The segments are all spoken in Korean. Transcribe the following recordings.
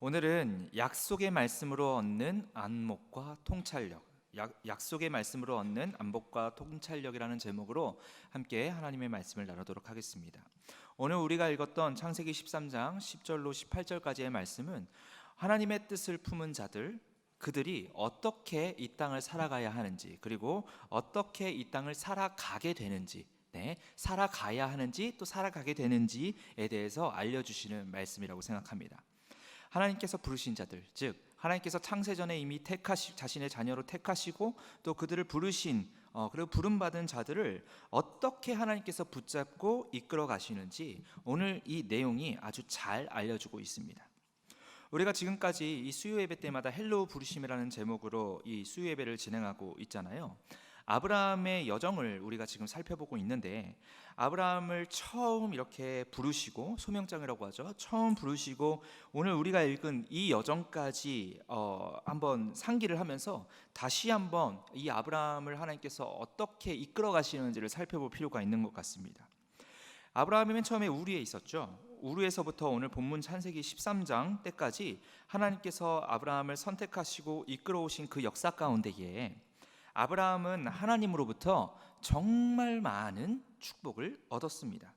오늘은 약속의 말씀으로 얻는 안목과 통찰력, 약속의 말씀으로 얻는 안목과 통찰력이라는 제목으로 함께 하나님의 말씀을 나누도록 하겠습니다. 오늘 우리가 읽었던 창세기 13장 10절로 18절까지의 말씀은 하나님의 뜻을 품은 자들, 그들이 어떻게 이 땅을 살아가야 하는지, 그리고 어떻게 이 땅을 살아가게 되는지, 살아가야 하는지 또 살아가게 되는지에 대해서 알려주시는 말씀이라고 생각합니다. 하나님께서 부르신 자들, 즉 하나님께서 창세전에 이미 자신의 자녀로 택하시고 또 그들을 부르신 그리고 부름받은 자들을 어떻게 하나님께서 붙잡고 이끌어 가시는지 오늘 이 내용이 아주 잘 알려주고 있습니다. 우리가 지금까지 이 수요 예배 때마다 헬로우 부르심이라는 제목으로 이 수요 예배를 진행하고 있잖아요. 아브라함의 여정을 우리가 지금 살펴보고 있는데, 아브라함을 처음 이렇게 부르시고, 소명장이라고 하죠, 처음 부르시고 오늘 우리가 읽은 이 여정까지 한번 상기를 하면서 다시 한번 이 아브라함을 하나님께서 어떻게 이끌어 가시는지를 살펴볼 필요가 있는 것 같습니다. 아브라함이 맨 처음에 우르에 있었죠. 우르에서부터 오늘 본문 창세기 13장 때까지 하나님께서 아브라함을 선택하시고 이끌어 오신 그 역사 가운데에 아브라함은 하나님으로부터 정말 많은 축복을 얻었습니다.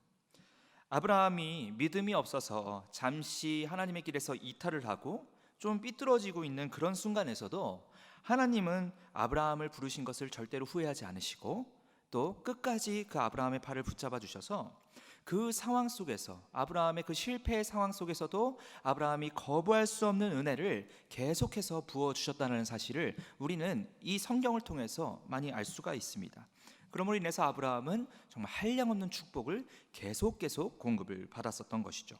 아브라함이 믿음이 없어서 잠시 하나님의 길에서 이탈을 하고 좀 삐뚤어지고 있는 그런 순간에서도 하나님은 아브라함을 부르신 것을 절대로 후회하지 않으시고 또 끝까지 그 아브라함의 팔을 붙잡아 주셔서 그 상황 속에서, 아브라함의 그 실패의 상황 속에서도 아브라함이 거부할 수 없는 은혜를 계속해서 부어주셨다는 사실을 우리는 이 성경을 통해서 많이 알 수가 있습니다. 그러므로 인해서 아브라함은 정말 한량없는 축복을 계속 공급을 받았었던 것이죠.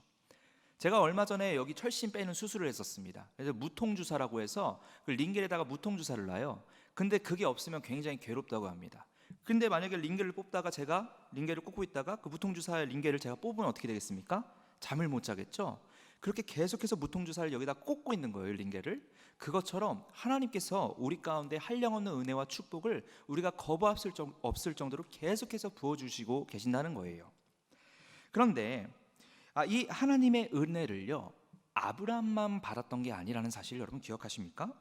제가 얼마 전에 여기 철심 빼는 수술을 했었습니다. 그래서 무통주사라고 해서 그 링겔에다가 무통주사를 놔요. 근데 그게 없으면 굉장히 괴롭다고 합니다. 근데 만약에 링겔을 뽑다가 제가 링겔을 꽂고 있다가 그 무통주사의 링겔을 제가 뽑으면 어떻게 되겠습니까? 잠을 못 자겠죠. 그렇게 계속해서 무통주사를 여기다 꽂고 있는 거예요, 링겔을. 그것처럼 하나님께서 우리 가운데 한량없는 은혜와 축복을 우리가 거부할 수 없을 정도로 계속해서 부어주시고 계신다는 거예요. 그런데 이 하나님의 은혜를요, 아브라함만 받았던 게 아니라는 사실 여러분 기억하십니까?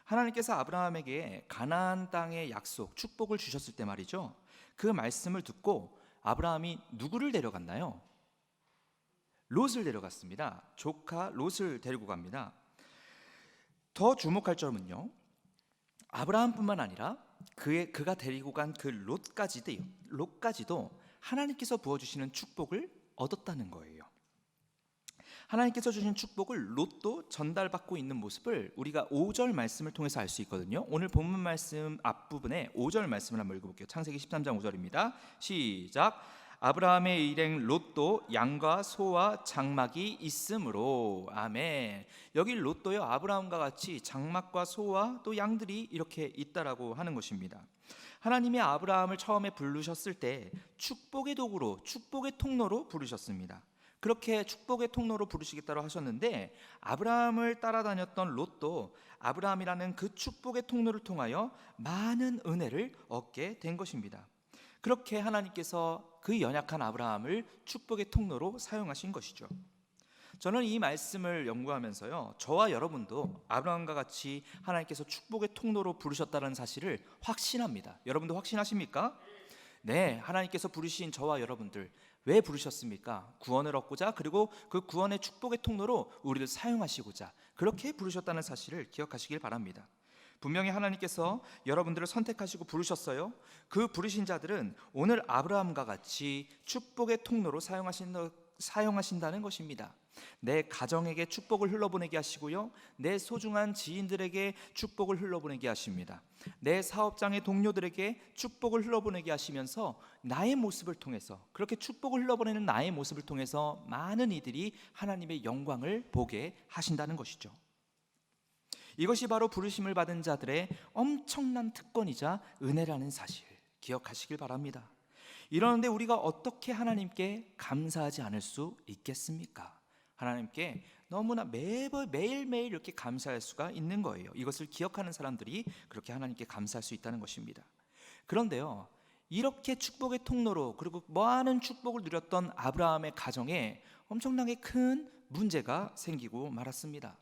하나님께서 아브라함에게 가나안 땅의 약속, 축복을 주셨을 때 말이죠, 그 말씀을 듣고 아브라함이 누구를 데려갔나요? 롯을 데려갔습니다. 조카 롯을 데리고 갑니다. 더 주목할 점은요, 아브라함뿐만 아니라 그가 데리고 간 그 롯까지도 하나님께서 부어주시는 축복을 얻었다는 거예요. 하나님께서 주신 축복을 롯도 전달받고 있는 모습을 우리가 5절 말씀을 통해서 알 수 있거든요. 오늘 본문 말씀 앞부분에 5절 말씀을 한번 읽어볼게요. 창세기 13장 5절입니다. 시작. 아브라함의 일행 롯도 양과 소와 장막이 있으므로. 아멘. 여기 롯도요, 아브라함과 같이 장막과 소와 또 양들이 이렇게 있다라고 하는 것입니다. 하나님이 아브라함을 처음에 부르셨을 때 축복의 도구로, 축복의 통로로 부르셨습니다. 그렇게 축복의 통로로 부르시겠다고 하셨는데, 아브라함을 따라다녔던 롯도 아브라함이라는 그 축복의 통로를 통하여 많은 은혜를 얻게 된 것입니다. 그렇게 하나님께서 그 연약한 아브라함을 축복의 통로로 사용하신 것이죠. 저는 이 말씀을 연구하면서요, 저와 여러분도 아브라함과 같이 하나님께서 축복의 통로로 부르셨다는 사실을 확신합니다. 여러분도 확신하십니까? 네, 하나님께서 부르신 저와 여러분들 왜 부르셨습니까? 구원을 얻고자, 그리고 그 구원의 축복의 통로로 우리를 사용하시고자 그렇게 부르셨다는 사실을 기억하시길 바랍니다. 분명히 하나님께서 여러분들을 선택하시고 부르셨어요. 그 부르신 자들은 오늘 아브라함과 같이 축복의 통로로 사용하신다는 것입니다. 내 가정에게 축복을 흘러보내게 하시고요, 내 소중한 지인들에게 축복을 흘러보내게 하십니다. 내 사업장의 동료들에게 축복을 흘러보내게 하시면서 나의 모습을 통해서, 그렇게 축복을 흘러보내는 나의 모습을 통해서 많은 이들이 하나님의 영광을 보게 하신다는 것이죠. 이것이 바로 부르심을 받은 자들의 엄청난 특권이자 은혜라는 사실 기억하시길 바랍니다. 이러는데 우리가 어떻게 하나님께 감사하지 않을 수 있겠습니까? 하나님께 너무나 매일매일 이렇게 감사할 수가 있는 거예요. 이것을 기억하는 사람들이 그렇게 하나님께 감사할 수 있다는 것입니다. 그런데요, 이렇게 축복의 통로로, 그리고 많은 축복을 누렸던 아브라함의 가정에 엄청나게 큰 문제가 생기고 말았습니다.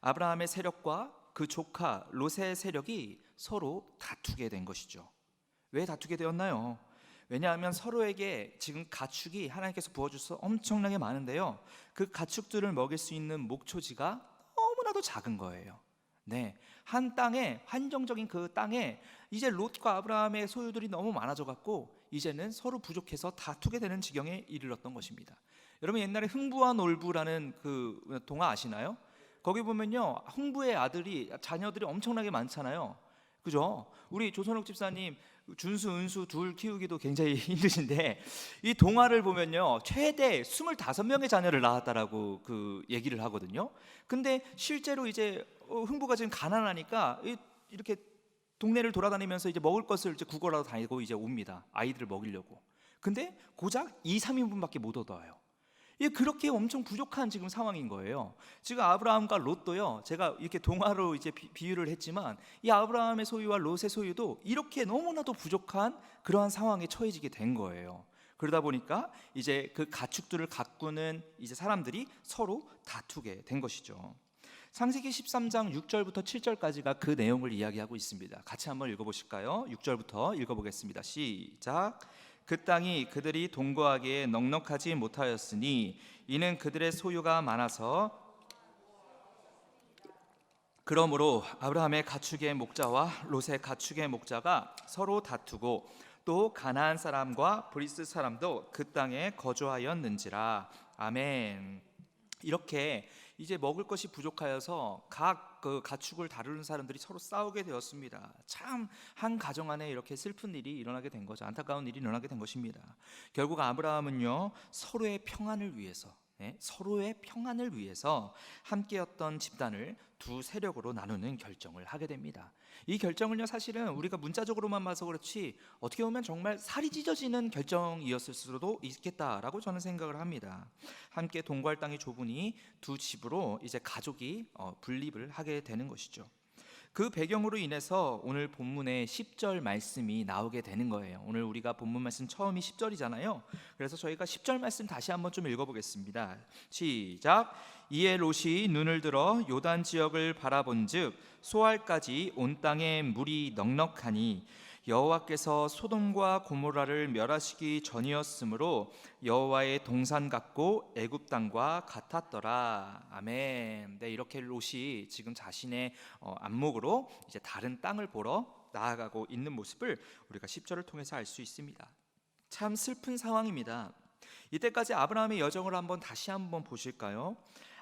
아브라함의 세력과 그 조카 롯의 세력이 서로 다투게 된 것이죠. 왜 다투게 되었나요? 왜냐하면 서로에게 지금 가축이 하나님께서 부어주셔서 엄청나게 많은데요, 그 가축들을 먹일 수 있는 목초지가 너무나도 작은 거예요. 네, 한 땅에, 한정적인 그 땅에 이제 롯과 아브라함의 소유들이 너무 많아져 갖고 이제는 서로 부족해서 다투게 되는 지경에 이르렀던 것입니다. 여러분, 옛날에 흥부와 놀부라는 그 동화 아시나요? 거기 보면요, 흥부의 자녀들이 엄청나게 많잖아요. 그죠? 우리 조선옥 집사님 준수, 은수 둘 키우기도 굉장히 힘드신데, 이 동화를 보면요, 최대 25명의 자녀를 낳았다라고 그 얘기를 하거든요. 근데 실제로 이제 흥부가 지금 가난하니까 이렇게 동네를 돌아다니면서 이제 먹을 것을 이제 구걸하러 다니고 이제 옵니다. 아이들을 먹이려고. 근데 고작 2, 3인분밖에 못 얻어요. 이게 그렇게 엄청 부족한 지금 상황인 거예요. 지금 아브라함과 롯도요, 제가 이렇게 동화로 이제 비유를 했지만, 이 아브라함의 소유와 롯의 소유도 이렇게 너무나도 부족한 그러한 상황에 처해지게 된 거예요. 그러다 보니까 이제 그 가축들을 가꾸는 이제 사람들이 서로 다투게 된 것이죠. 창세기 13장 6절부터 7절까지가 그 내용을 이야기하고 있습니다. 같이 한번 읽어보실까요? 6절부터 읽어보겠습니다. 시작. 그 땅이 그들이 동거하기에 넉넉하지 못하였으니 이는 그들의 소유가 많아서, 그러므로 아브라함의 가축의 목자와 롯의 가축의 목자가 서로 다투고 또 가나안 사람과 브리스 사람도 그 땅에 거주하였는지라. 아멘. 이렇게 이제 먹을 것이 부족하여서 각 그 가축을 다루는 사람들이 서로 싸우게 되었습니다. 참 한 가정 안에 이렇게 슬픈 일이 일어나게 된 거죠. 안타까운 일이 일어나게 된 것입니다. 결국 아브라함은요, 서로의 평안을 위해서, 서로의 평안을 위해서 함께였던 집단을 두 세력으로 나누는 결정을 하게 됩니다. 이 결정은요, 사실은 우리가 문자적으로만 봐서 그렇지 어떻게 보면 정말 살이 찢어지는 결정이었을 수도 있겠다라고 저는 생각을 합니다. 함께 동거할 땅이 좁으니 두 집으로 이제 가족이 분립을 하게 되는 것이죠. 그 배경으로 인해서 오늘 본문의 10절 말씀이 나오게 되는 거예요. 오늘 우리가 본문 말씀 처음이 10절이잖아요. 그래서 저희가 10절 말씀 다시 한번 좀 읽어보겠습니다. 시작. 이에 롯이 눈을 들어 요단 지역을 바라본즉 소알까지 온 땅에 물이 넉넉하니 여호와께서 소돔과 고모라를 멸하시기 전이었으므로 여호와의 동산 같고 애굽 땅과 같았더라. 아멘. 네, 이렇게 롯이 지금 자신의 안목으로 이제 다른 땅을 보러 나아가고 있는 모습을 우리가 10절을 통해서 알 수 있습니다. 참 슬픈 상황입니다. 이때까지 아브라함의 여정을 다시 한번 보실까요?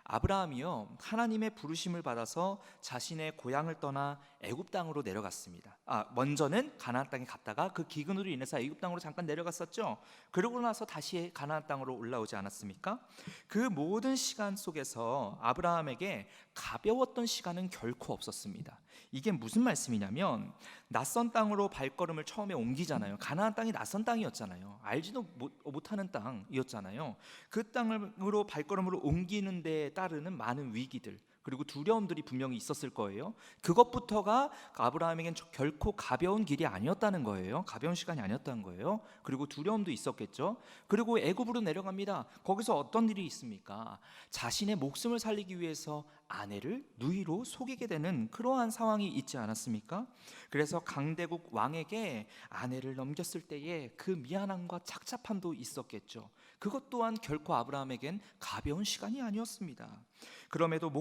아브라함이요, 하나님의 부르심을 받아서 자신의 고향을 떠나 애굽 땅으로 내려갔습니다. 먼저는 가나안 땅에 갔다가 그 기근으로 인해서 애굽 땅으로 잠깐 내려갔었죠. 그러고 나서 다시 가나안 땅으로 올라오지 않았습니까? 그 모든 시간 속에서 아브라함에게 가벼웠던 시간은 결코 없었습니다. 이게 무슨 말씀이냐면, 낯선 땅으로 발걸음을 처음에 옮기잖아요. 가나안 땅이 낯선 땅이었잖아요. 알지도 못하는 땅이었잖아요. 그 땅으로 발걸음을 옮기는 데 따르는 많은 위기들, 그리고 두려움들이 분명히 있었을 거예요. 그것부터가 아브라함에겐 결코 가벼운 길이 아니었다는 거예요. 가벼운 시간이 아니었다는 거예요. 그리고 두려움도 있었겠죠. 그리고 애굽으로 내려갑니다. 거기서 어떤 일이 있습니까? 자신의 목숨을 살리기 위해서 아내를 누이로 속이게 되는 그러한 상황이 있지 않았습니까? 그래서 강대국 왕에게 아내를 넘겼을 때에 그 미안함과 착잡함도 있었겠죠. 그것 또한 결코 아브라함에겐 가벼운 시간이 아니었습니다. 그럼에도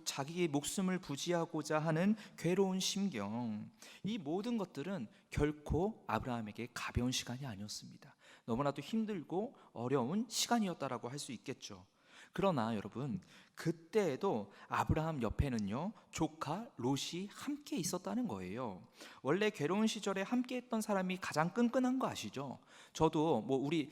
자기의 목숨을 부지하고자 하는 괴로운 심경, 이 모든 것들은 결코 아브라함에게 가벼운 시간이 아니었습니다. 너무나도 힘들고 어려운 시간이었다라고 할 수 있겠죠. 그러나 여러분, 그때에도 아브라함 옆에는요, 조카 롯이 함께 있었다는 거예요. 원래 괴로운 시절에 함께했던 사람이 가장 끈끈한 거 아시죠? 저도 우리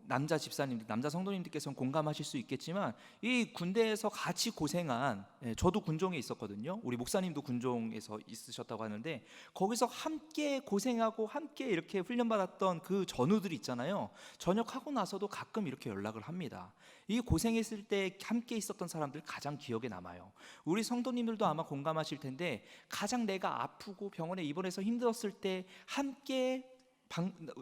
남자 집사님들, 남자 성도님들께서는 공감하실 수 있겠지만, 이 군대에서 같이 고생한, 저도 군종에 있었거든요. 우리 목사님도 군종에서 있으셨다고 하는데, 거기서 함께 고생하고 함께 이렇게 훈련받았던 그 전우들 있잖아요. 전역하고 나서도 가끔 이렇게 연락을 합니다. 이 고생했을 때 함께 있었던 사람들 가장 기억에 남아요. 우리 성도님들도 아마 공감하실 텐데, 가장 내가 아프고 병원에 입원해서 힘들었을 때 함께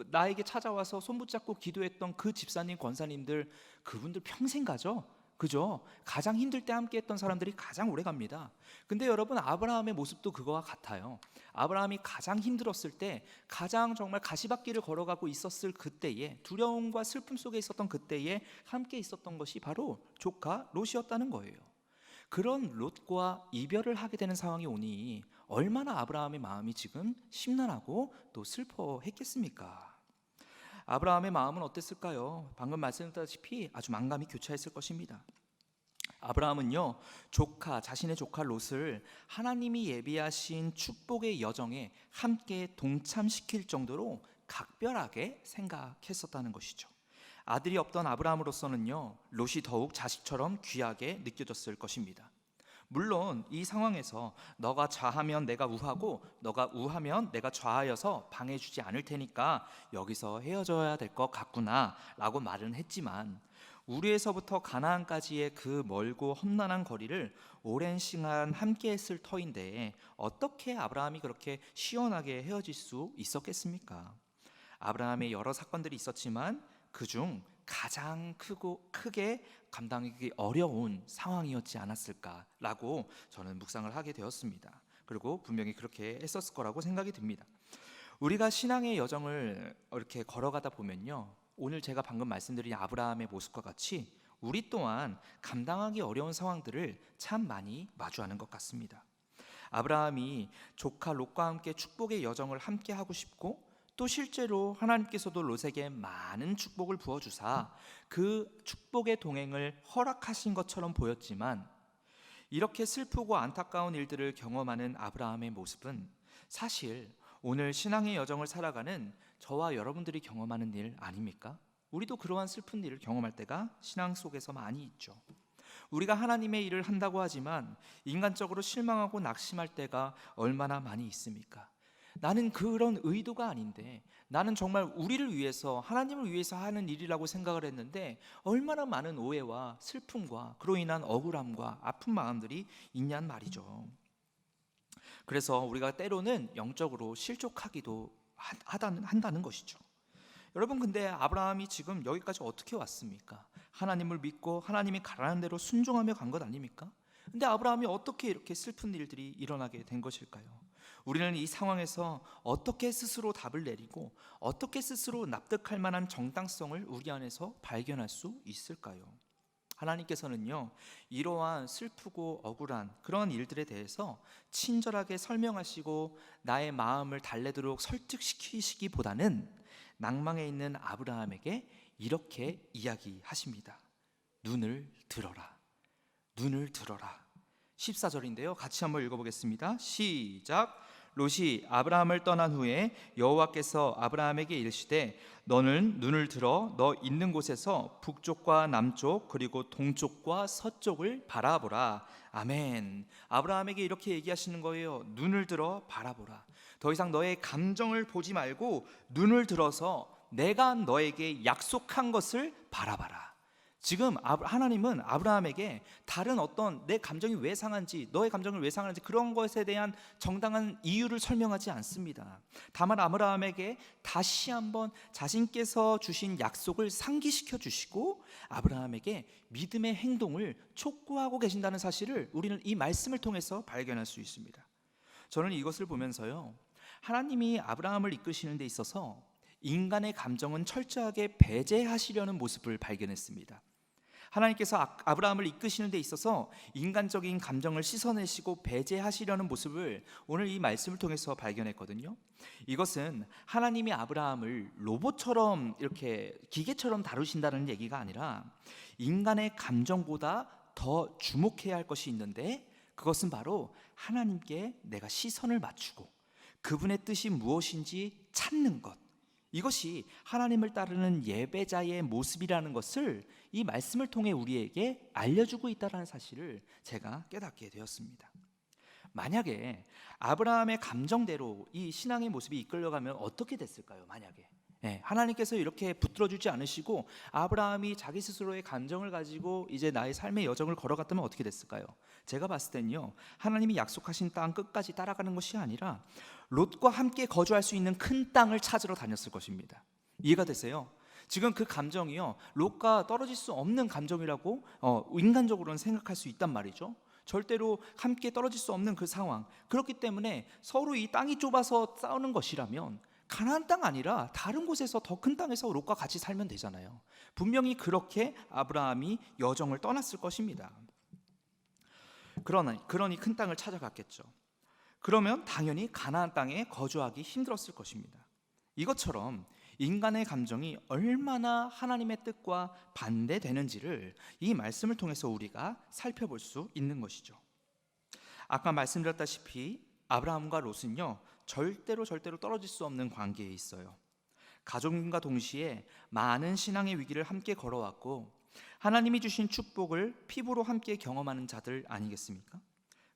나에게 찾아와서 손 붙잡고 기도했던 그 집사님, 권사님들, 그분들 평생 가죠? 그죠? 가장 힘들 때 함께 했던 사람들이 가장 오래 갑니다. 근데 여러분, 아브라함의 모습도 그거와 같아요. 아브라함이 가장 힘들었을 때, 가장 정말 가시밭길을 걸어가고 있었을 그때에, 두려움과 슬픔 속에 있었던 그때에 함께 있었던 것이 바로 조카 롯이었다는 거예요. 그런 롯과 이별을 하게 되는 상황이 오니 얼마나 아브라함의 마음이 지금 심란하고 또 슬퍼했겠습니까? 아브라함의 마음은 어땠을까요? 방금 말씀드렸다시피 아주 만감이 교차했을 것입니다. 아브라함은요, 자신의 조카 롯을 하나님이 예비하신 축복의 여정에 함께 동참시킬 정도로 각별하게 생각했었다는 것이죠. 아들이 없던 아브라함으로서는요, 롯이 더욱 자식처럼 귀하게 느껴졌을 것입니다. 물론 이 상황에서 너가 좌하면 내가 우하고 너가 우하면 내가 좌하여서 방해주지 않을 테니까 여기서 헤어져야 될 것 같구나 라고 말은 했지만, 우리에서부터 가나안까지의 그 멀고 험난한 거리를 오랜 시간 함께 했을 터인데 어떻게 아브라함이 그렇게 시원하게 헤어질 수 있었겠습니까? 아브라함의 여러 사건들이 있었지만 그중 가장 크게 감당하기 어려운 상황이었지 않았을까라고 저는 묵상을 하게 되었습니다. 그리고 분명히 그렇게 했었을 거라고 생각이 듭니다. 우리가 신앙의 여정을 이렇게 걸어가다 보면요, 오늘 제가 방금 말씀드린 아브라함의 모습과 같이 우리 또한 감당하기 어려운 상황들을 참 많이 마주하는 것 같습니다. 아브라함이 조카 롯과 함께 축복의 여정을 함께 하고 싶고, 또 실제로 하나님께서도 롯에게 많은 축복을 부어주사 그 축복의 동행을 허락하신 것처럼 보였지만, 이렇게 슬프고 안타까운 일들을 경험하는 아브라함의 모습은 사실 오늘 신앙의 여정을 살아가는 저와 여러분들이 경험하는 일 아닙니까? 우리도 그러한 슬픈 일을 경험할 때가 신앙 속에서 많이 있죠. 우리가 하나님의 일을 한다고 하지만 인간적으로 실망하고 낙심할 때가 얼마나 많이 있습니까? 나는 그런 의도가 아닌데, 나는 정말 우리를 위해서, 하나님을 위해서 하는 일이라고 생각을 했는데 얼마나 많은 오해와 슬픔과 그로 인한 억울함과 아픈 마음들이 있냔 말이죠. 그래서 우리가 때로는 영적으로 실족하기도 한다는 것이죠. 여러분, 근데 아브라함이 지금 여기까지 어떻게 왔습니까? 하나님을 믿고 하나님이 가라는 대로 순종하며 간 것 아닙니까? 근데 아브라함이 어떻게 이렇게 슬픈 일들이 일어나게 된 것일까요? 우리는 이 상황에서 어떻게 스스로 답을 내리고 어떻게 스스로 납득할 만한 정당성을 우리 안에서 발견할 수 있을까요? 하나님께서는요, 이러한 슬프고 억울한 그런 일들에 대해서 친절하게 설명하시고 나의 마음을 달래도록 설득시키시기보다는 낭망해 있는 아브라함에게 이렇게 이야기하십니다. 눈을 들어라. 눈을 들어라. 14절인데요, 같이 한번 읽어보겠습니다. 시작. 롯이 아브라함을 떠난 후에 여호와께서 아브라함에게 이르시되 너는 눈을 들어 너 있는 곳에서 북쪽과 남쪽 그리고 동쪽과 서쪽을 바라보라. 아멘. 아브라함에게 이렇게 얘기하시는 거예요. 눈을 들어 바라보라. 더 이상 너의 감정을 보지 말고 눈을 들어서 내가 너에게 약속한 것을 바라봐라. 지금 하나님은 아브라함에게 다른 어떤 내 감정이 왜 상한지, 너의 감정을 왜 상하는지 그런 것에 대한 정당한 이유를 설명하지 않습니다. 다만 아브라함에게 다시 한번 자신께서 주신 약속을 상기시켜 주시고 아브라함에게 믿음의 행동을 촉구하고 계신다는 사실을 우리는 이 말씀을 통해서 발견할 수 있습니다. 저는 이것을 보면서요, 하나님이 아브라함을 이끄시는 데 있어서 인간의 감정은 철저하게 배제하시려는 모습을 발견했습니다. 하나님께서 아브라함을 이끄시는 데 있어서 인간적인 감정을 씻어내시고 배제하시려는 모습을 오늘 이 말씀을 통해서 발견했거든요. 이것은 하나님이 아브라함을 로봇처럼 이렇게 기계처럼 다루신다는 얘기가 아니라 인간의 감정보다 더 주목해야 할 것이 있는데, 그것은 바로 하나님께 내가 시선을 맞추고 그분의 뜻이 무엇인지 찾는 것, 이것이 하나님을 따르는 예배자의 모습이라는 것을 이 말씀을 통해 우리에게 알려주고 있다는 사실을 제가 깨닫게 되었습니다. 만약에 아브라함의 감정대로 이 신앙의 모습이 이끌려가면 어떻게 됐을까요? 만약에 하나님께서 이렇게 붙들어주지 않으시고 아브라함이 자기 스스로의 감정을 가지고 이제 나의 삶의 여정을 걸어갔다면 어떻게 됐을까요? 제가 봤을 때는요, 하나님이 약속하신 땅 끝까지 따라가는 것이 아니라 롯과 함께 거주할 수 있는 큰 땅을 찾으러 다녔을 것입니다. 이해가 되세요? 지금 그 감정이요, 롯과 떨어질 수 없는 감정이라고 인간적으로는 생각할 수 있단 말이죠. 절대로 함께 떨어질 수 없는 그 상황. 그렇기 때문에 서로 이 땅이 좁아서 싸우는 것이라면 가나안 땅 아니라 다른 곳에서 더 큰 땅에서 롯과 같이 살면 되잖아요. 분명히 그렇게 아브라함이 여정을 떠났을 것입니다. 그러니 큰 땅을 찾아갔겠죠. 그러면 당연히 가나안 땅에 거주하기 힘들었을 것입니다. 이것처럼 인간의 감정이 얼마나 하나님의 뜻과 반대되는지를 이 말씀을 통해서 우리가 살펴볼 수 있는 것이죠. 아까 말씀드렸다시피 아브라함과 롯은요, 절대로 떨어질 수 없는 관계에 있어요. 가족과 동시에 많은 신앙의 위기를 함께 걸어왔고 하나님이 주신 축복을 피부로 함께 경험하는 자들 아니겠습니까?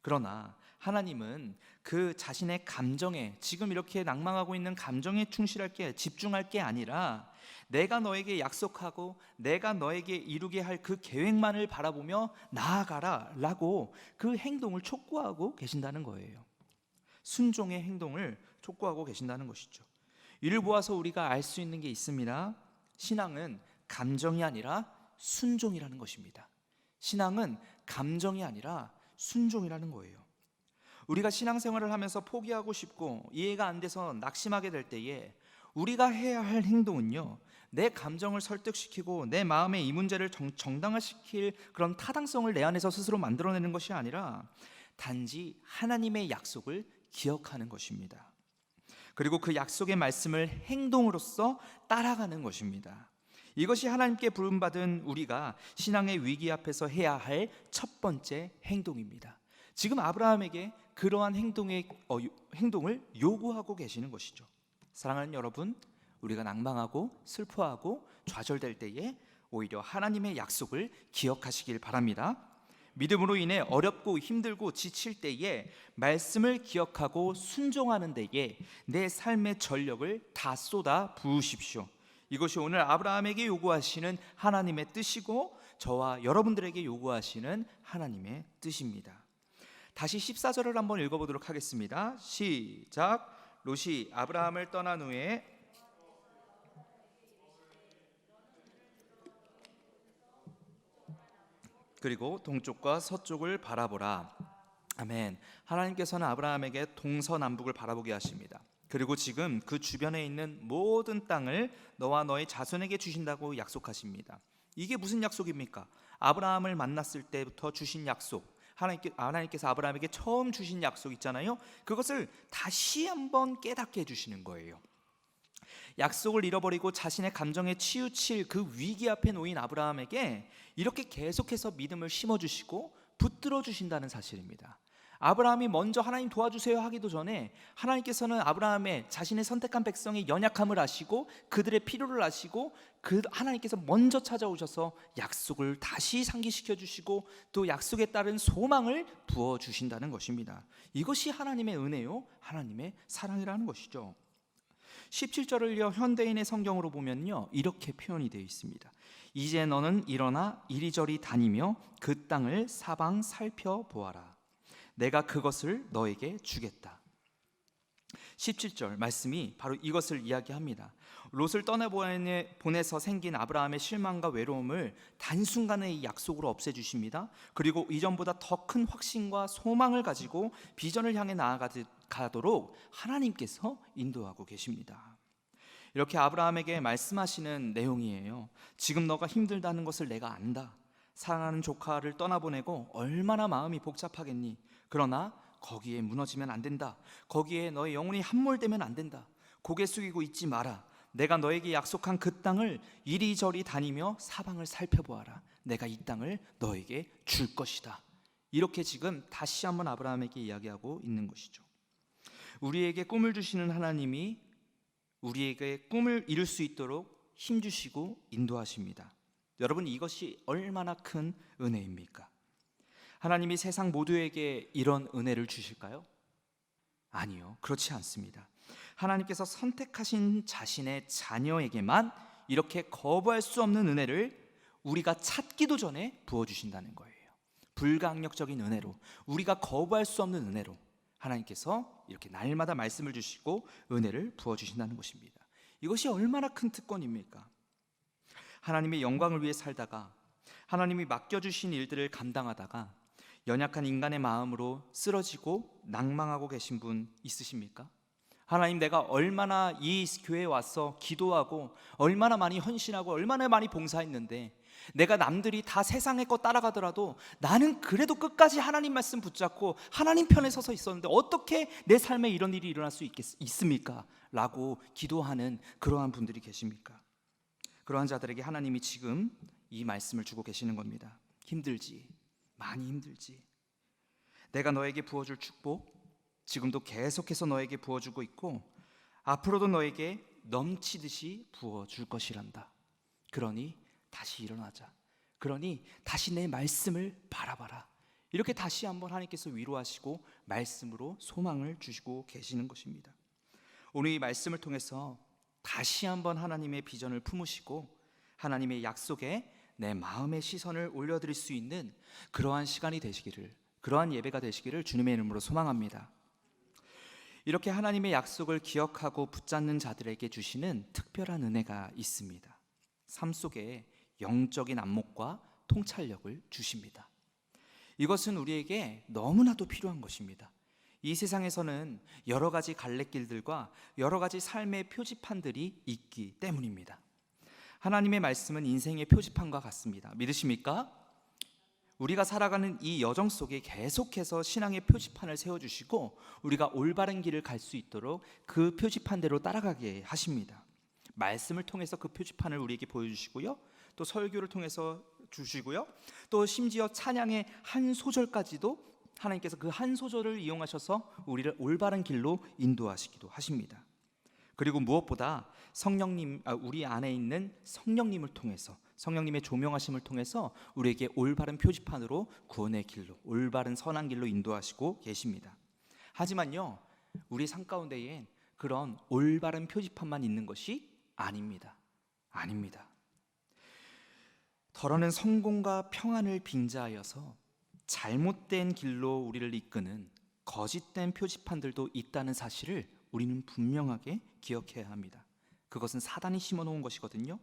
그러나 하나님은 그 자신의 감정에, 지금 이렇게 낭망하고 있는 감정에 집중할 게 아니라 내가 너에게 약속하고 내가 너에게 이루게 할 그 계획만을 바라보며 나아가라 라고 그 행동을 촉구하고 계신다는 거예요. 순종의 행동을 촉구하고 계신다는 것이죠. 이를 보아서 우리가 알 수 있는 게 있습니다. 신앙은 감정이 아니라 순종이라는 것입니다. 신앙은 감정이 아니라 순종이라는 거예요. 우리가 신앙생활을 하면서 포기하고 싶고 이해가 안 돼서 낙심하게 될 때에 우리가 해야 할 행동은요, 내 감정을 설득시키고 내 마음의 이 문제를 정당화시킬 그런 타당성을 내 안에서 스스로 만들어내는 것이 아니라 단지 하나님의 약속을 기억하는 것입니다. 그리고 그 약속의 말씀을 행동으로써 따라가는 것입니다. 이것이 하나님께 부름받은 우리가 신앙의 위기 앞에서 해야 할 첫 번째 행동입니다. 지금 아브라함에게 그러한 행동을 요구하고 계시는 것이죠. 사랑하는 여러분, 우리가 낭망하고 슬퍼하고 좌절될 때에 오히려 하나님의 약속을 기억하시길 바랍니다. 믿음으로 인해 어렵고 힘들고 지칠 때에 말씀을 기억하고 순종하는 데에 내 삶의 전력을 다 쏟아 부으십시오. 이것이 오늘 아브라함에게 요구하시는 하나님의 뜻이고 저와 여러분들에게 요구하시는 하나님의 뜻입니다. 다시 14절을 한번 읽어보도록 하겠습니다. 시작. 롯이 아브라함을 떠난 후에 그리고 동쪽과 서쪽을 바라보라. 아멘. 하나님께서는 아브라함에게 동서남북을 바라보게 하십니다. 그리고 지금 그 주변에 있는 모든 땅을 너와 너의 자손에게 주신다고 약속하십니다. 이게 무슨 약속입니까? 아브라함을 만났을 때부터 주신 약속, 하나님께서 아브라함에게 처음 주신 약속 있잖아요. 그것을 다시 한번 깨닫게 해주시는 거예요. 약속을 잃어버리고 자신의 감정에 치우칠 그 위기 앞에 놓인 아브라함에게 이렇게 계속해서 믿음을 심어주시고 붙들어 주신다는 사실입니다. 아브라함이 먼저 하나님 도와주세요 하기도 전에 하나님께서는 아브라함의 자신의 선택한 백성의 연약함을 아시고 그들의 필요를 아시고 하나님께서 먼저 찾아오셔서 약속을 다시 상기시켜 주시고 또 약속에 따른 소망을 부어주신다는 것입니다. 이것이 하나님의 은혜요, 하나님의 사랑이라는 것이죠. 17절을요, 현대인의 성경으로 보면요, 이렇게 표현이 되어 있습니다. 이제 너는 일어나 이리저리 다니며 그 땅을 사방 살펴보아라. 내가 그것을 너에게 주겠다. 17절 말씀이 바로 이것을 이야기합니다. 롯을 떠나보내서 생긴 아브라함의 실망과 외로움을 단순간에 이 약속으로 없애주십니다. 그리고 이전보다 더 큰 확신과 소망을 가지고 비전을 향해 나아가도록 하나님께서 인도하고 계십니다. 이렇게 아브라함에게 말씀하시는 내용이에요. 지금 너가 힘들다는 것을 내가 안다. 사랑하는 조카를 떠나보내고 얼마나 마음이 복잡하겠니? 그러나 거기에 무너지면 안 된다. 거기에 너의 영혼이 함몰되면 안 된다. 고개 숙이고 있지 마라. 내가 너에게 약속한 그 땅을 이리저리 다니며 사방을 살펴보아라. 내가 이 땅을 너에게 줄 것이다. 이렇게 지금 다시 한번 아브라함에게 이야기하고 있는 것이죠. 우리에게 꿈을 주시는 하나님이 우리에게 꿈을 이룰 수 있도록 힘주시고 인도하십니다. 여러분, 이것이 얼마나 큰 은혜입니까? 하나님이 세상 모두에게 이런 은혜를 주실까요? 아니요, 그렇지 않습니다. 하나님께서 선택하신 자신의 자녀에게만 이렇게 거부할 수 없는 은혜를 우리가 찾기도 전에 부어주신다는 거예요. 불가항력적인 은혜로, 우리가 거부할 수 없는 은혜로 하나님께서 이렇게 날마다 말씀을 주시고 은혜를 부어주신다는 것입니다. 이것이 얼마나 큰 특권입니까? 하나님의 영광을 위해 살다가 하나님이 맡겨주신 일들을 감당하다가 연약한 인간의 마음으로 쓰러지고 낭망하고 계신 분 있으십니까? 하나님, 내가 얼마나 이 교회에 와서 기도하고 얼마나 많이 헌신하고 얼마나 많이 봉사했는데 내가 남들이 다 세상의 것 따라가더라도 나는 그래도 끝까지 하나님 말씀 붙잡고 하나님 편에 서서 있었는데 어떻게 내 삶에 이런 일이 일어날 수 있습니까? 라고 기도하는 그러한 분들이 계십니까? 그러한 자들에게 하나님이 지금 이 말씀을 주고 계시는 겁니다. 힘들지, 많이 힘들지. 내가 너에게 부어줄 축복 지금도 계속해서 너에게 부어주고 있고 앞으로도 너에게 넘치듯이 부어줄 것이란다. 그러니 다시 일어나자. 그러니 다시 내 말씀을 바라봐라. 이렇게 다시 한번 하나님께서 위로하시고 말씀으로 소망을 주시고 계시는 것입니다. 오늘 이 말씀을 통해서 다시 한번 하나님의 비전을 품으시고 하나님의 약속에 내 마음의 시선을 올려드릴 수 있는 그러한 시간이 되시기를, 그러한 예배가 되시기를 주님의 이름으로 소망합니다. 이렇게 하나님의 약속을 기억하고 붙잡는 자들에게 주시는 특별한 은혜가 있습니다. 삶 속에 영적인 안목과 통찰력을 주십니다. 이것은 우리에게 너무나도 필요한 것입니다. 이 세상에서는 여러 가지 갈래길들과 여러 가지 삶의 표지판들이 있기 때문입니다. 하나님의 말씀은 인생의 표지판과 같습니다. 믿으십니까? 우리가 살아가는 이 여정 속에 계속해서 신앙의 표지판을 세워주시고 우리가 올바른 길을 갈 수 있도록 그 표지판대로 따라가게 하십니다. 말씀을 통해서 그 표지판을 우리에게 보여주시고요, 또 설교를 통해서 주시고요, 또 심지어 찬양의 한 소절까지도 하나님께서 그 한 소절을 이용하셔서 우리를 올바른 길로 인도하시기도 하십니다. 그리고 무엇보다 우리 안에 있는 성령님을 통해서, 성령님의 조명하심을 통해서 우리에게 올바른 표지판으로 구원의 길로, 올바른 선한 길로 인도하시고 계십니다. 하지만요, 우리 삶 가운데엔 그런 올바른 표지판만 있는 것이 아닙니다. 더러는 성공과 평안을 빙자하여서 잘못된 길로 우리를 이끄는 거짓된 표지판들도 있다는 사실을 우리는 분명하게 기억해야 합니다. 그것은 사단이 심어놓은 것이거든요.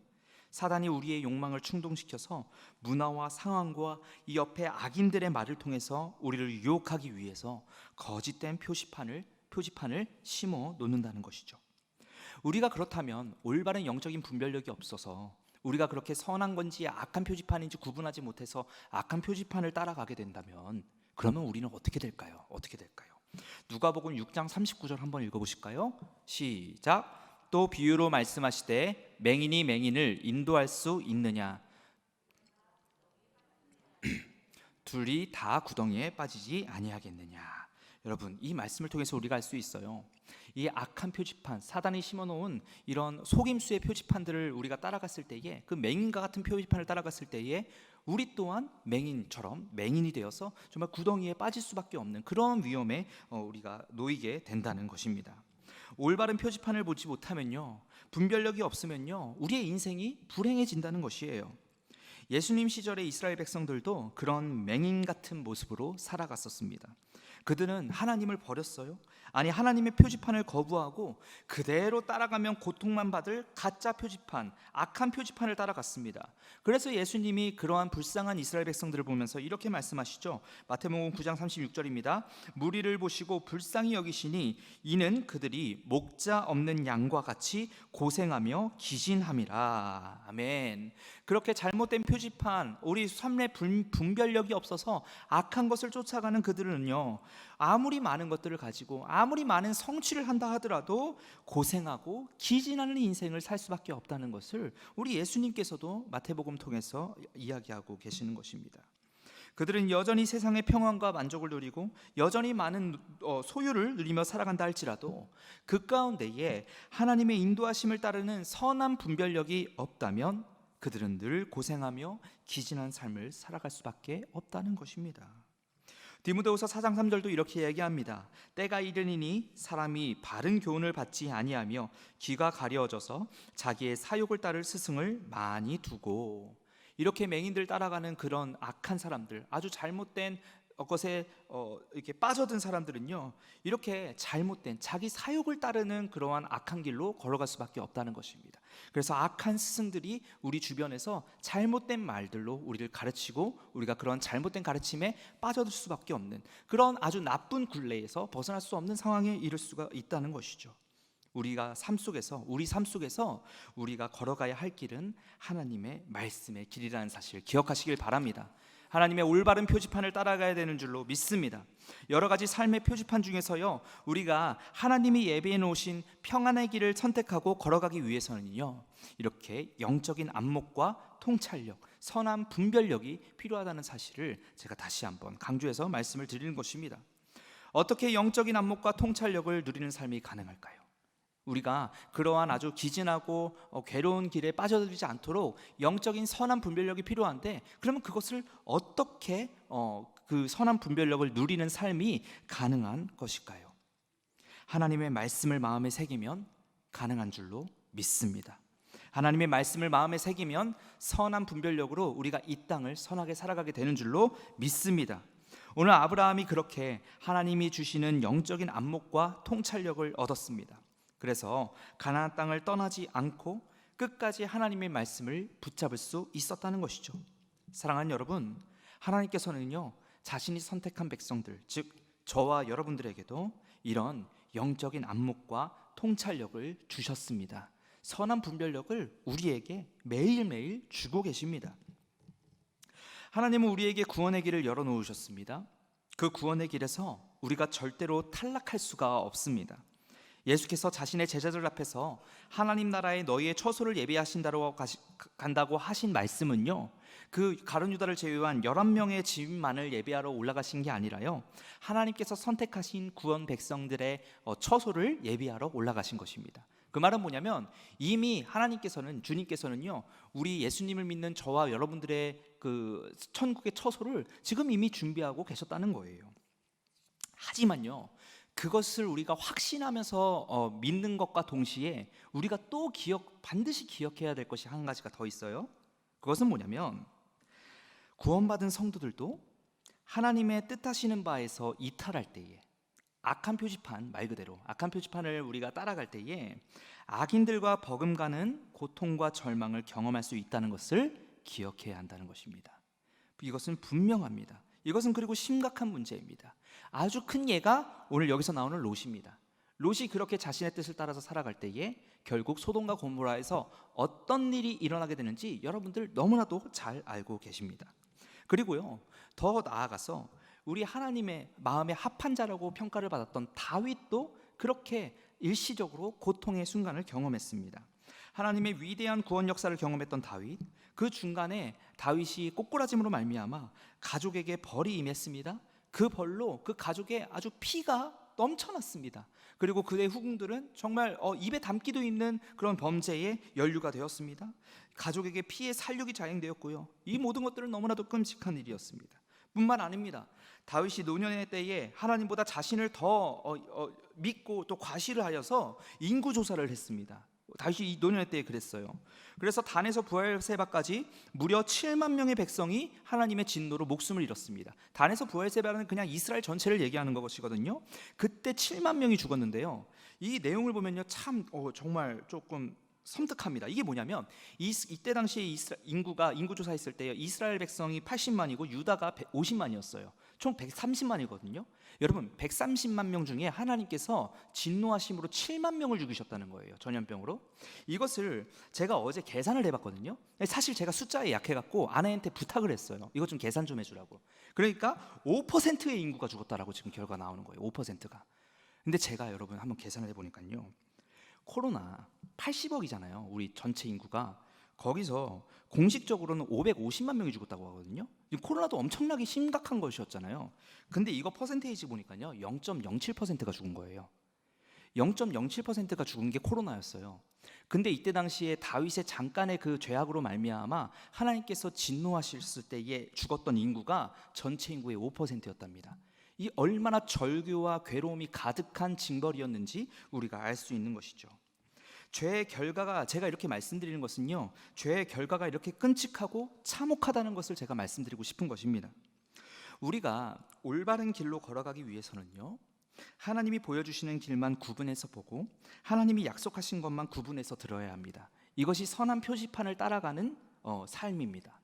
사단이 우리의 욕망을 충동시켜서 문화와 상황과 이 옆에 악인들의 말을 통해서 우리를 유혹하기 위해서 거짓된 표지판을 심어 놓는다는 것이죠. 우리가 그렇다면 올바른 영적인 분별력이 없어서 우리가 그렇게 선한 건지 악한 표지판인지 구분하지 못해서 악한 표지판을 따라가게 된다면 그러면 우리는 어떻게 될까요? 누가복음 6장 39절 한번 읽어보실까요? 시작. 또 비유로 말씀하시되 맹인이 맹인을 인도할 수 있느냐? 둘이 다 구덩이에 빠지지 아니하겠느냐? 여러분, 이 말씀을 통해서 우리가 알 수 있어요. 이 악한 표지판, 사단이 심어놓은 이런 속임수의 표지판들을 우리가 따라갔을 때에, 그 맹인과 같은 표지판을 따라갔을 때에 우리 또한 맹인처럼 맹인이 되어서 정말 구덩이에 빠질 수밖에 없는 그런 위험에 우리가 놓이게 된다는 것입니다. 올바른 표지판을 보지 못하면요, 분별력이 없으면요, 우리의 인생이 불행해진다는 것이에요. 예수님 시절의 이스라엘 백성들도 그런 맹인 같은 모습으로 살아갔었습니다. 그들은 하나님을 버렸어요. 아니, 하나님의 표지판을 거부하고 그대로 따라가면 고통만 받을 가짜 표지판, 악한 표지판을 따라갔습니다. 그래서 예수님이 그러한 불쌍한 이스라엘 백성들을 보면서 이렇게 말씀하시죠. 마태복음 9장 36절입니다. 무리를 보시고 불쌍히 여기시니 이는 그들이 목자 없는 양과 같이 고생하며 기진함이라. 아멘. 그렇게 잘못된 표지판, 우리 삶의 분별력이 없어서 악한 것을 쫓아가는 그들은요, 아무리 많은 것들을 가지고 아무리 많은 성취를 한다 하더라도 고생하고 기진하는 인생을 살 수밖에 없다는 것을 우리 예수님께서도 마태복음 통해서 이야기하고 계시는 것입니다. 그들은 여전히 세상의 평안과 만족을 누리고 여전히 많은 소유를 누리며 살아간다 할지라도 그 가운데에 하나님의 인도하심을 따르는 선한 분별력이 없다면 그들은 늘 고생하며 기진한 삶을 살아갈 수밖에 없다는 것입니다. 디모데후서 4장 3절도 이렇게 얘기합니다. 때가 이르니니 사람이 바른 교훈을 받지 아니하며 귀가 가려져서 자기의 사욕을 따를 스승을 많이 두고, 이렇게 맹인들 따라가는 그런 악한 사람들, 아주 잘못된 것에 이렇게 빠져든 사람들은요, 이렇게 잘못된 자기 사욕을 따르는 그러한 악한 길로 걸어갈 수밖에 없다는 것입니다. 그래서 악한 스승들이 우리 주변에서 잘못된 말들로 우리를 가르치고 우리가 그런 잘못된 가르침에 빠져들 수밖에 없는 그런 아주 나쁜 굴레에서 벗어날 수 없는 상황에 이를 수가 있다는 것이죠. 우리 삶 속에서 우리가 걸어가야 할 길은 하나님의 말씀의 길이라는 사실 기억하시길 바랍니다. 하나님의 올바른 표지판을 따라가야 되는 줄로 믿습니다. 여러 가지 삶의 표지판 중에서요, 우리가 하나님이 예비해 놓으신 평안의 길을 선택하고 걸어가기 위해서는요, 이렇게 영적인 안목과 통찰력, 선한 분별력이 필요하다는 사실을 제가 다시 한번 강조해서 말씀을 드리는 것입니다. 어떻게 영적인 안목과 통찰력을 누리는 삶이 가능할까요? 우리가 그러한 아주 기진하고 괴로운 길에 빠져들지 않도록 영적인 선한 분별력이 필요한데, 그러면 그것을 어떻게 그 선한 분별력을 누리는 삶이 가능한 것일까요? 하나님의 말씀을 마음에 새기면 가능한 줄로 믿습니다. 하나님의 말씀을 마음에 새기면 선한 분별력으로 우리가 이 땅을 선하게 살아가게 되는 줄로 믿습니다. 오늘 아브라함이 그렇게 하나님이 주시는 영적인 안목과 통찰력을 얻었습니다. 그래서 가나안 땅을 떠나지 않고 끝까지 하나님의 말씀을 붙잡을 수 있었다는 것이죠. 사랑하는 여러분, 하나님께서는요, 자신이 선택한 백성들, 즉 저와 여러분들에게도 이런 영적인 안목과 통찰력을 주셨습니다. 선한 분별력을 우리에게 매일매일 주고 계십니다. 하나님은 우리에게 구원의 길을 열어놓으셨습니다. 그 구원의 길에서 우리가 절대로 탈락할 수가 없습니다. 예수께서 자신의 제자들 앞에서 하나님 나라에 너희의 처소를 예비하신다고 간다고 하신 말씀은요, 그 가룟 유다를 제외한 11명의 집만을 예비하러 올라가신 게 아니라요, 하나님께서 선택하신 구원 백성들의 처소를 예비하러 올라가신 것입니다. 그 말은 뭐냐면, 이미 하나님께서는, 주님께서는요, 우리 예수님을 믿는 저와 여러분들의 그 천국의 처소를 지금 이미 준비하고 계셨다는 거예요. 하지만요, 그것을 우리가 확신하면서 믿는 것과 동시에 우리가 또 반드시 기억해야 될 것이 한 가지가 더 있어요. 그것은 뭐냐면, 구원받은 성도들도 하나님의 뜻하시는 바에서 이탈할 때에, 악한 표지판, 말 그대로 악한 표지판을 우리가 따라갈 때에 악인들과 버금가는 고통과 절망을 경험할 수 있다는 것을 기억해야 한다는 것입니다. 이것은 분명합니다. 이것은 그리고 심각한 문제입니다. 아주 큰 예가 오늘 여기서 나오는 롯입니다. 롯이 그렇게 자신의 뜻을 따라서 살아갈 때에 결국 소돔과 고모라에서 어떤 일이 일어나게 되는지 여러분들 너무나도 잘 알고 계십니다. 그리고요, 더 나아가서 우리 하나님의 마음에 합한 자라고 평가를 받았던 다윗도 그렇게 일시적으로 고통의 순간을 경험했습니다. 하나님의 위대한 구원 역사를 경험했던 다윗, 그 중간에 다윗이 꼬꾸라짐으로 말미암아 가족에게 벌이 임했습니다. 그 벌로 그 가족의 아주 피가 넘쳐났습니다. 그리고 그의 후궁들은 정말 입에 담기도 있는 그런 범죄에 연루가 되었습니다. 가족에게 피해 살육이 자행되었고요. 이 모든 것들은 너무나도 끔찍한 일이었습니다. 뿐만 아닙니다. 다윗이 노년의 때에 하나님보다 자신을 더 믿고 또 과시를 하여서 인구 조사를 했습니다. 다윗이 이 노년의 때에 그랬어요. 그래서 단에서 부엘세바까지 무려 7만 명의 백성이 하나님의 진노로 목숨을 잃었습니다. 단에서 부엘세바는 그냥 이스라엘 전체를 얘기하는 것이거든요. 그때 7만 명이 죽었는데요, 이 내용을 보면요, 참 정말 조금 섬뜩합니다. 이게 뭐냐면, 이때 당시에 인구 조사했을 때 이스라엘 백성이 80만이고 유다가 50만이었어요. 총 130만이거든요. 여러분, 130만 명 중에 하나님께서 진노하심으로 7만 명을 죽이셨다는 거예요. 전염병으로. 이것을 제가 어제 계산을 해봤거든요. 사실 제가 숫자에 약해갖고 아내한테 부탁을 했어요. 이것 좀 계산 좀 해주라고. 그러니까 5%의 인구가 죽었다라고 지금 결과가 나오는 거예요. 5%가. 근데 제가 여러분 한번 계산을 해보니까요, 코로나 80억이잖아요. 우리 전체 인구가. 거기서 공식적으로는 550만 명이 죽었다고 하거든요. 코로나도 엄청나게 심각한 것이었잖아요. 근데 이거 퍼센테이지 보니까요, 0.07%가 죽은 거예요. 0.07%가 죽은 게 코로나였어요. 근데 이때 당시에 다윗의 잠깐의 그 죄악으로 말미암아 하나님께서 진노하셨을 때에 죽었던 인구가 전체 인구의 5%였답니다. 이 얼마나 절규와 괴로움이 가득한 징벌이었는지 우리가 알 수 있는 것이죠. 죄의 결과가, 제가 이렇게 말씀드리는 것은요, 죄의 결과가 이렇게 끔찍하고 참혹하다는 것을 제가 말씀드리고 싶은 것입니다. 우리가 올바른 길로 걸어가기 위해서는요, 하나님이 보여주시는 길만 구분해서 보고 하나님이 약속하신 것만 구분해서 들어야 합니다. 이것이 선한 표지판을 따라가는 삶입니다.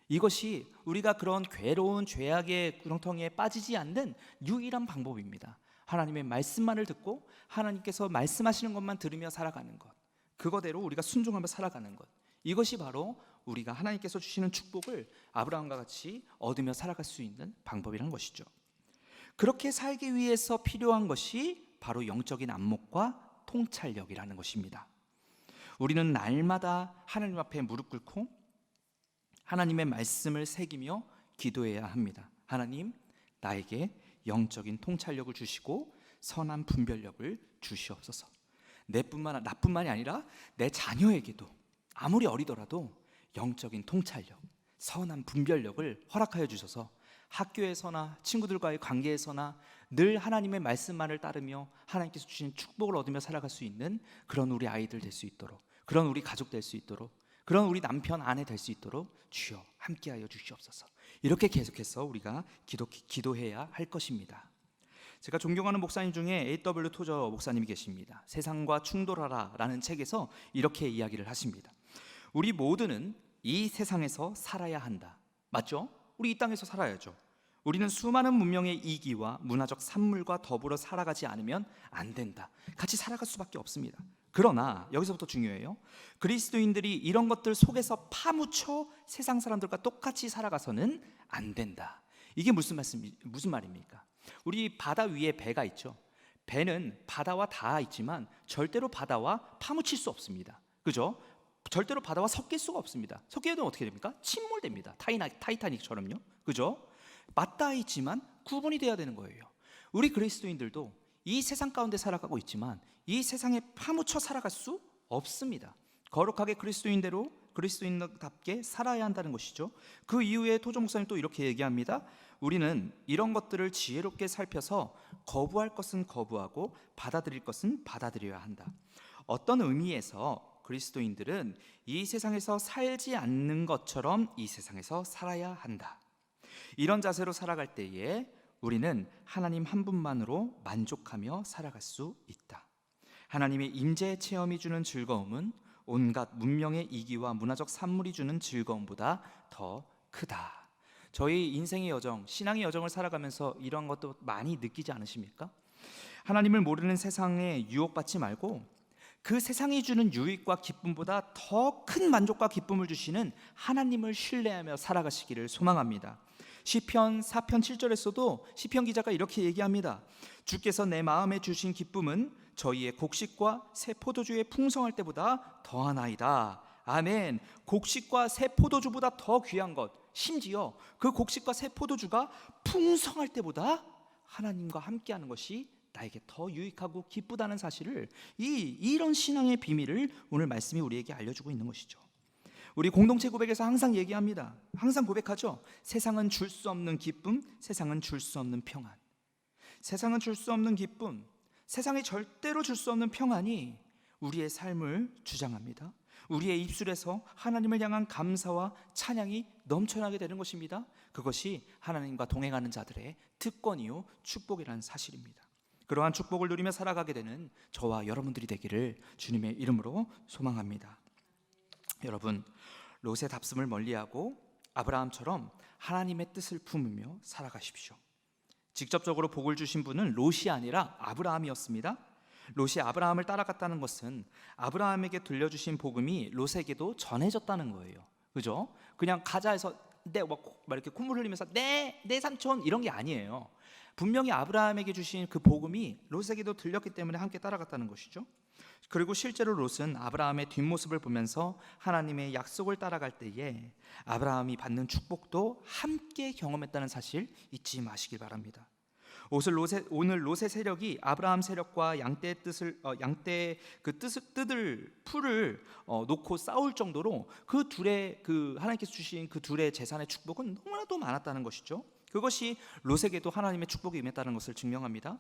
이것이 우리가 그런 괴로운 죄악의 구렁텅이에 빠지지 않는 유일한 방법입니다. 하나님의 말씀만을 듣고 하나님께서 말씀하시는 것만 들으며 살아가는 것, 그거대로 우리가 순종하며 살아가는 것, 이것이 바로 우리가 하나님께서 주시는 축복을 아브라함과 같이 얻으며 살아갈 수 있는 방법이라는 것이죠. 그렇게 살기 위해서 필요한 것이 바로 영적인 안목과 통찰력이라는 것입니다. 우리는 날마다 하나님 앞에 무릎 꿇고 하나님의 말씀을 새기며 기도해야 합니다. 하나님, 나에게 영적인 통찰력을 주시고 선한 분별력을 주시옵소서. 나뿐만이 아니라 내 자녀에게도 아무리 어리더라도 영적인 통찰력, 선한 분별력을 허락하여 주셔서 학교에서나 친구들과의 관계에서나 늘 하나님의 말씀만을 따르며 하나님께서 주신 축복을 얻으며 살아갈 수 있는 그런 우리 아이들 될 수 있도록, 그런 우리 가족 될 수 있도록, 그런 우리 남편 아내 될 수 있도록 주여 함께하여 주시옵소서. 이렇게 계속해서 우리가 기도해야 할 것입니다. 제가 존경하는 목사님 중에 A.W. 토저 목사님이 계십니다. 세상과 충돌하라 라는 책에서 이렇게 이야기를 하십니다. 우리 모두는 이 세상에서 살아야 한다. 맞죠? 우리 이 땅에서 살아야죠. 우리는 수많은 문명의 이기와 문화적 산물과 더불어 살아가지 않으면 안 된다. 같이 살아갈 수밖에 없습니다. 그러나 여기서부터 중요해요. 그리스도인들이 이런 것들 속에서 파묻혀 세상 사람들과 똑같이 살아가서는 안 된다. 이게 무슨 말입니까? 우리 바다 위에 배가 있죠. 배는 바다와 닿아 있지만 절대로 바다와 파묻힐 수 없습니다. 그죠? 절대로 바다와 섞일 수가 없습니다. 섞이게 되면 어떻게 됩니까? 침몰됩니다. 타이타닉처럼요. 그죠? 맞닿아 있지만 구분이 돼야 되는 거예요. 우리 그리스도인들도 이 세상 가운데 살아가고 있지만 이 세상에 파묻혀 살아갈 수 없습니다. 거룩하게 그리스도인답게 살아야 한다는 것이죠. 그 이후에 토종 목사님 또 이렇게 얘기합니다. 우리는 이런 것들을 지혜롭게 살펴서 거부할 것은 거부하고 받아들일 것은 받아들여야 한다. 어떤 의미에서 그리스도인들은 이 세상에서 살지 않는 것처럼 이 세상에서 살아야 한다. 이런 자세로 살아갈 때에 우리는 하나님 한 분만으로 만족하며 살아갈 수 있다. 하나님의 임재 체험이 주는 즐거움은 온갖 문명의 이기와 문화적 산물이 주는 즐거움보다 더 크다. 저희 인생의 여정, 신앙의 여정을 살아가면서 이런 것도 많이 느끼지 않으십니까? 하나님을 모르는 세상에 유혹받지 말고 그 세상이 주는 유익과 기쁨보다 더 큰 만족과 기쁨을 주시는 하나님을 신뢰하며 살아가시기를 소망합니다. 시편 4편 7절에서도 시편 기자가 이렇게 얘기합니다. 주께서 내 마음에 주신 기쁨은 저희의 곡식과 새 포도주의 풍성할 때보다 더하나이다. 아멘. 곡식과 새 포도주보다 더 귀한 것, 심지어 그 곡식과 새 포도주가 풍성할 때보다 하나님과 함께하는 것이 나에게 더 유익하고 기쁘다는 사실을, 이런 신앙의 비밀을 오늘 말씀이 우리에게 알려주고 있는 것이죠. 우리 공동체 고백에서 항상 얘기합니다. 항상 고백하죠. 세상은 줄 수 없는 기쁨, 세상은 줄 수 없는 평안. 세상은 줄 수 없는 기쁨, 세상이 절대로 줄 수 없는 평안이 우리의 삶을 주장합니다. 우리의 입술에서 하나님을 향한 감사와 찬양이 넘쳐나게 되는 것입니다. 그것이 하나님과 동행하는 자들의 특권이요 축복이라는 사실입니다. 그러한 축복을 누리며 살아가게 되는 저와 여러분들이 되기를 주님의 이름으로 소망합니다. 여러분, 롯의 답습을 멀리하고 아브라함처럼 하나님의 뜻을 품으며 살아가십시오. 직접적으로 복을 주신 분은 롯이 아니라 아브라함이었습니다. 롯이 아브라함을 따라갔다는 것은 아브라함에게 들려주신 복음이 롯에게도 전해졌다는 거예요. 그죠? 그냥 가자 해서 막 이렇게 콧물 흘리면서 내 삼촌 이런 게 아니에요. 분명히 아브라함에게 주신 그 복음이 롯에게도 들렸기 때문에 함께 따라갔다는 것이죠. 그리고 실제로 롯은 아브라함의 뒷모습을 보면서 하나님의 약속을 따라갈 때에 아브라함이 받는 축복도 함께 경험했다는 사실 잊지 마시길 바랍니다. 오늘 롯의 세력이 아브라함 세력과 양떼의 풀을 놓고 싸울 정도로 그 둘의 하나님께서 주신 그 둘의 재산의 축복은 너무나도 많았다는 것이죠. 그것이 롯에게도 하나님의 축복이 임했다는 것을 증명합니다.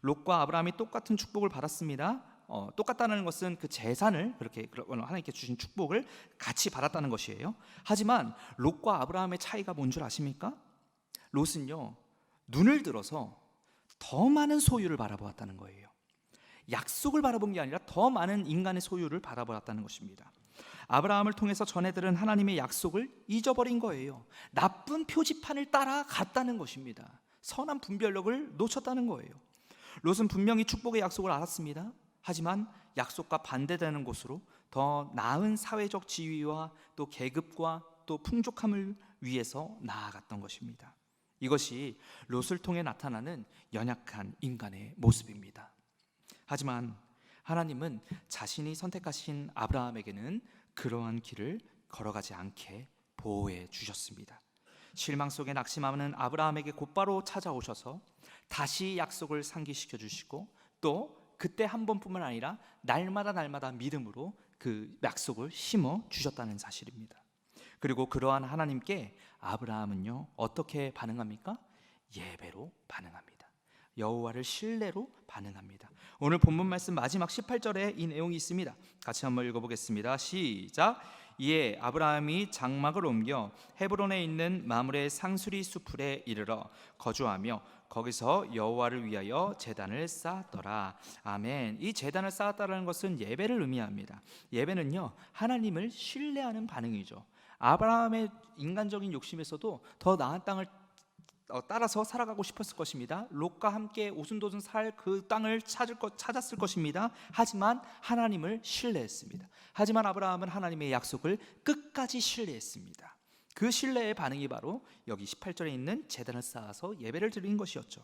롯과 아브라함이 똑같은 축복을 받았습니다. 똑같다는 것은 그 재산을 그렇게 하나님께 주신 축복을 같이 받았다는 것이에요. 하지만 롯과 아브라함의 차이가 뭔 줄 아십니까? 롯은요, 눈을 들어서 더 많은 소유를 바라보았다는 거예요. 약속을 바라본 게 아니라 더 많은 인간의 소유를 바라보았다는 것입니다. 아브라함을 통해서 전해들은 하나님의 약속을 잊어버린 거예요. 나쁜 표지판을 따라갔다는 것입니다. 선한 분별력을 놓쳤다는 거예요. 롯은 분명히 축복의 약속을 알았습니다. 하지만 약속과 반대되는 곳으로 더 나은 사회적 지위와 또 계급과 또 풍족함을 위해서 나아갔던 것입니다. 이것이 롯을 통해 나타나는 연약한 인간의 모습입니다. 하지만 하나님은 자신이 선택하신 아브라함에게는 그러한 길을 걸어가지 않게 보호해 주셨습니다. 실망 속에 낙심하는 아브라함에게 곧바로 찾아오셔서 다시 약속을 상기시켜 주시고 또 그때 한 번뿐만 아니라 날마다 믿음으로 그 약속을 심어 주셨다는 사실입니다. 그리고 그러한 하나님께 아브라함은요, 어떻게 반응합니까? 예배로 반응합니다. 여호와를 신뢰로 반응합니다. 오늘 본문 말씀 마지막 18절에 이 내용이 있습니다. 같이 한번 읽어보겠습니다. 시작. 이에 아브라함이 장막을 옮겨 헤브론에 있는 마므레 상수리 수풀에 이르러 거주하며 거기서 여호와를 위하여 제단을 쌓았더라. 아멘. 이 제단을 쌓았다라는 것은 예배를 의미합니다. 예배는요, 하나님을 신뢰하는 반응이죠. 아브라함의 인간적인 욕심에서도 더 나은 땅을 따라서 살아가고 싶었을 것입니다. 롯과 함께 오순도순 살 그 땅을 찾았을 것입니다. 하지만 하나님을 신뢰했습니다. 하지만 아브라함은 하나님의 약속을 끝까지 신뢰했습니다. 그 신뢰의 반응이 바로 여기 18절에 있는 제단을 쌓아서 예배를 드린 것이었죠.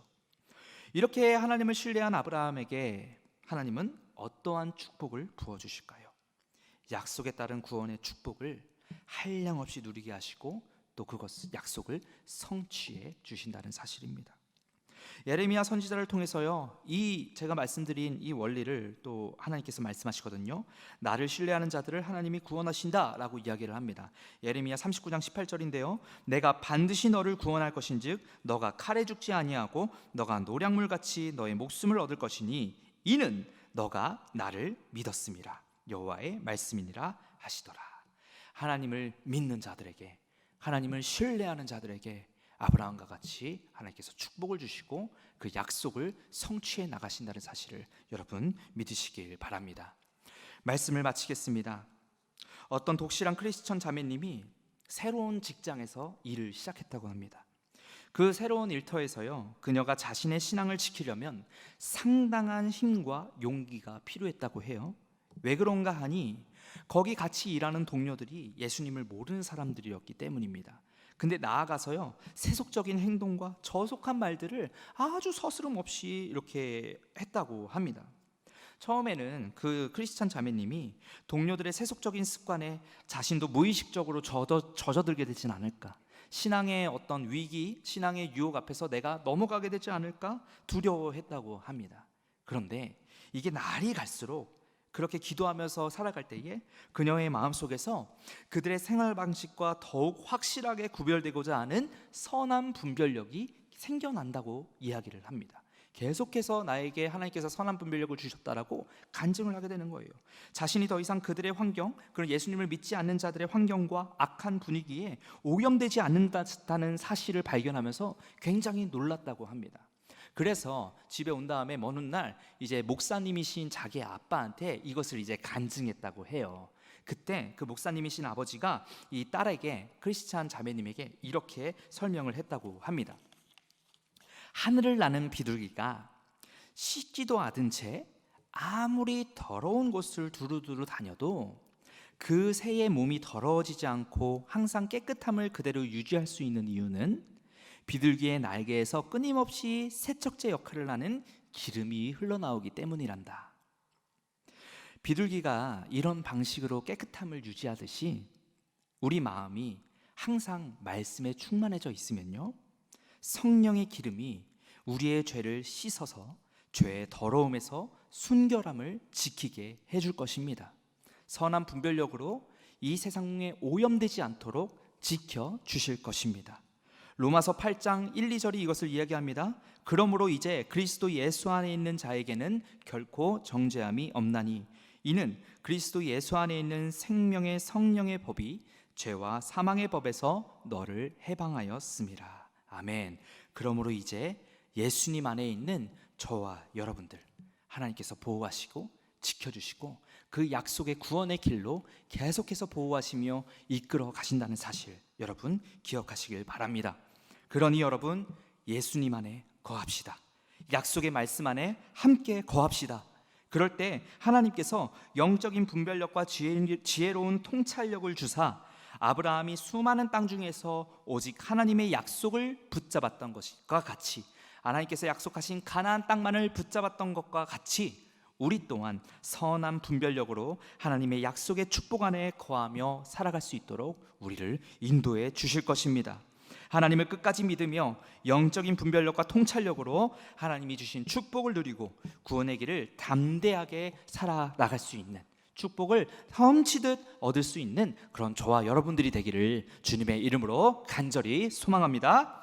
이렇게 하나님을 신뢰한 아브라함에게 하나님은 어떠한 축복을 부어주실까요? 약속에 따른 구원의 축복을 한량없이 누리게 하시고 또 그것 약속을 성취해 주신다는 사실입니다. 예레미야 선지자를 통해서요, 이 제가 말씀드린 이 원리를 또 하나님께서 말씀하시거든요. 나를 신뢰하는 자들을 하나님이 구원하신다라고 이야기를 합니다. 예레미야 39장 18절인데요. 내가 반드시 너를 구원할 것인즉 너가 칼에 죽지 아니하고 너가 노략물같이 너의 목숨을 얻을 것이니 이는 너가 나를 믿었음이라 여호와의 말씀이니라 하시더라. 하나님을 믿는 자들에게, 하나님을 신뢰하는 자들에게 아브라함과 같이 하나님께서 축복을 주시고 그 약속을 성취해 나가신다는 사실을 여러분 믿으시길 바랍니다. 말씀을 마치겠습니다. 어떤 독실한 크리스천 자매님이 새로운 직장에서 일을 시작했다고 합니다. 그 새로운 일터에서요, 그녀가 자신의 신앙을 지키려면 상당한 힘과 용기가 필요했다고 해요. 왜 그런가 하니 거기 같이 일하는 동료들이 예수님을 모르는 사람들이었기 때문입니다. 근데 나아가서요, 세속적인 행동과 저속한 말들을 아주 서스름없이 이렇게 했다고 합니다. 처음에는 그 크리스찬 자매님이 동료들의 세속적인 습관에 자신도 무의식적으로 젖어들게 되진 않을까, 신앙의 어떤 위기, 신앙의 유혹 앞에서 내가 넘어가게 되지 않을까 두려워했다고 합니다. 그런데 이게 날이 갈수록 그렇게 기도하면서 살아갈 때에 그녀의 마음속에서 그들의 생활 방식과 더욱 확실하게 구별되고자 하는 선한 분별력이 생겨난다고 이야기를 합니다. 계속해서 나에게 하나님께서 선한 분별력을 주셨다라고 간증을 하게 되는 거예요. 자신이 더 이상 그들의 환경, 그런 예수님을 믿지 않는 자들의 환경과 악한 분위기에 오염되지 않는다는 사실을 발견하면서 굉장히 놀랐다고 합니다. 그래서 집에 온 다음에 먼 훗날 이제 목사님이신 자기 아빠한테 이것을 이제 간증했다고 해요. 그때 그 목사님이신 아버지가 이 딸에게, 크리스찬 자매님에게 이렇게 설명을 했다고 합니다. 하늘을 나는 비둘기가 씻지도 않은 채 아무리 더러운 곳을 두루두루 다녀도 그 새의 몸이 더러워지지 않고 항상 깨끗함을 그대로 유지할 수 있는 이유는 비둘기의 날개에서 끊임없이 세척제 역할을 하는 기름이 흘러나오기 때문이란다. 비둘기가 이런 방식으로 깨끗함을 유지하듯이 우리 마음이 항상 말씀에 충만해져 있으면요, 성령의 기름이 우리의 죄를 씻어서 죄의 더러움에서 순결함을 지키게 해줄 것입니다. 선한 분별력으로 이 세상에 오염되지 않도록 지켜주실 것입니다. 로마서 8장 1, 2절이 이것을 이야기합니다. 그러므로 이제 그리스도 예수 안에 있는 자에게는 결코 정죄함이 없나니 이는 그리스도 예수 안에 있는 생명의 성령의 법이 죄와 사망의 법에서 너를 해방하였음이라. 아멘. 그러므로 이제 예수님 안에 있는 저와 여러분들 하나님께서 보호하시고 지켜주시고 그 약속의 구원의 길로 계속해서 보호하시며 이끌어 가신다는 사실 여러분 기억하시길 바랍니다. 그러니 여러분 예수님 안에 거합시다. 약속의 말씀 안에 함께 거합시다. 그럴 때 하나님께서 영적인 분별력과 지혜로운 통찰력을 주사 아브라함이 수많은 땅 중에서 오직 하나님의 약속을 붙잡았던 것과 같이 하나님께서 약속하신 가나안 땅만을 붙잡았던 것과 같이 우리 또한 선한 분별력으로 하나님의 약속의 축복 안에 거하며 살아갈 수 있도록 우리를 인도해 주실 것입니다. 하나님을 끝까지 믿으며 영적인 분별력과 통찰력으로 하나님이 주신 축복을 누리고 구원의 길을 담대하게 살아나갈 수 있는 축복을 험치듯 얻을 수 있는 그런 저와 여러분들이 되기를 주님의 이름으로 간절히 소망합니다.